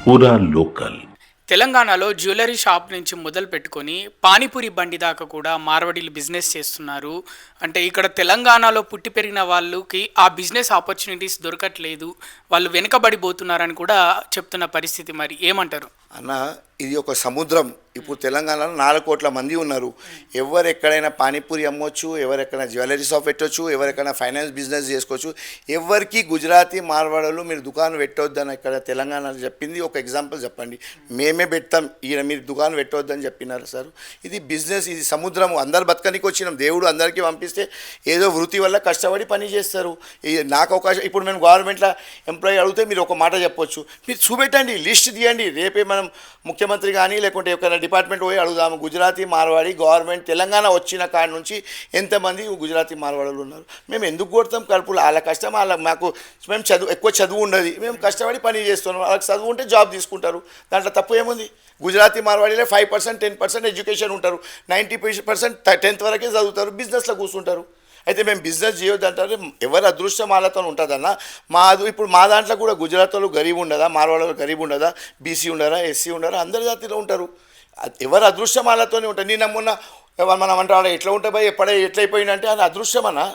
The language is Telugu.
పూరా లోకల్. తెలంగాణలో జ్యువెలరీ షాప్ నుంచి మొదలు పెట్టుకొని పానీపూరి బండి దాకా కూడా మార్వాడీలు బిజినెస్ చేస్తున్నారు. అంటే ఇక్కడ తెలంగాణలో పుట్టి పెరిగిన వాళ్ళకి ఆ బిజినెస్ ఆపర్చునిటీస్ దొరకట్లేదు, వాళ్ళు వెనుకబడిపోతున్నారని కూడా చెప్తున్న పరిస్థితి. మరి ఏమంటారు అన్న? ఇది ఒక సముద్రం. ఇప్పుడు తెలంగాణలో 4 కోట్ల మంది ఉన్నారు. ఎవరు ఎక్కడైనా పానీపూరి అమ్మొచ్చు, ఎవరెక్కడైనా జ్యువెలరీ షాప్ పెట్టవచ్చు, ఎవరెక్కడైనా ఫైనాన్స్ బిజినెస్ చేసుకోవచ్చు. ఎవరికి గుజరాతీ మార్వాడలు మీరు దుకాణం పెట్టవద్దని ఇక్కడ తెలంగాణలో చెప్పింది ఒక ఎగ్జాంపుల్ చెప్పండి. మేమే పెడతాం, ఈయన మీరు దుకాణం పెట్టవద్దని చెప్పినారు సార్. ఇది బిజినెస్, ఇది సముద్రం. అందరు బతకనికి వచ్చినాం. దేవుడు అందరికీ పంపిస్తే ఏదో వృత్తి వల్ల కష్టపడి పని చేస్తారు. నాకు అవకాశం, ఇప్పుడు మేము గవర్నమెంట్లో ఎంప్లాయీ అడిగితే మీరు ఒక మాట చెప్పొచ్చు, మీరు చూపెట్టండి, లిస్ట్ తీయండి. రేపే మనం ముఖ్యమంత్రి కానీ లేకుంటే ఎక్కడైనా డిపార్ట్మెంట్ పోయి అడుగుదాము, గుజరాతీ మార్వాడి గవర్నమెంట్ తెలంగాణ వచ్చిన కాడి నుంచి ఎంతమంది గుజరాతీ మార్వాడలు ఉన్నారు. మేము ఎందుకు కొడతాం కడుపులు? వాళ్ళ కష్టం మాకు. మేము ఎక్కువ చదువు ఉండదు, మేము కష్టపడి పని చేస్తున్నాం. వాళ్ళకి చదువు ఉంటే జాబ్ తీసుకుంటారు, దాంట్లో తప్పు ఏముంది? గుజరాతీ మార్వాడీలో 5% 10% ఎడ్యుకేషన్ ఉంటారు, 90% 10th వరకే చదువుతారు, బిజినెస్లో కూర్చుంటారు. అయితే మేము బిజినెస్ చేయొద్దు అంటారు. ఎవరి అదృష్టం వాళ్ళతో ఉంటుందన్న. ఇప్పుడు మా దాంట్లో కూడా గుజరాత్లో గరీబ్ ఉండదా, మార్వాడలో గరీబ్ ఉండదా, బీసీ ఉండరా, ఎస్సీ ఉండరా, అందరి జాతిలో ఉంటారు. ఎవరి అదృష్టం వాళ్ళతోనే ఉంటుంది. నిన్న మొన్న మనం అంటాడు ఎట్లా ఉంటాయి ఎట్లయిపోయిందంటే అది అదృష్టమన్నా.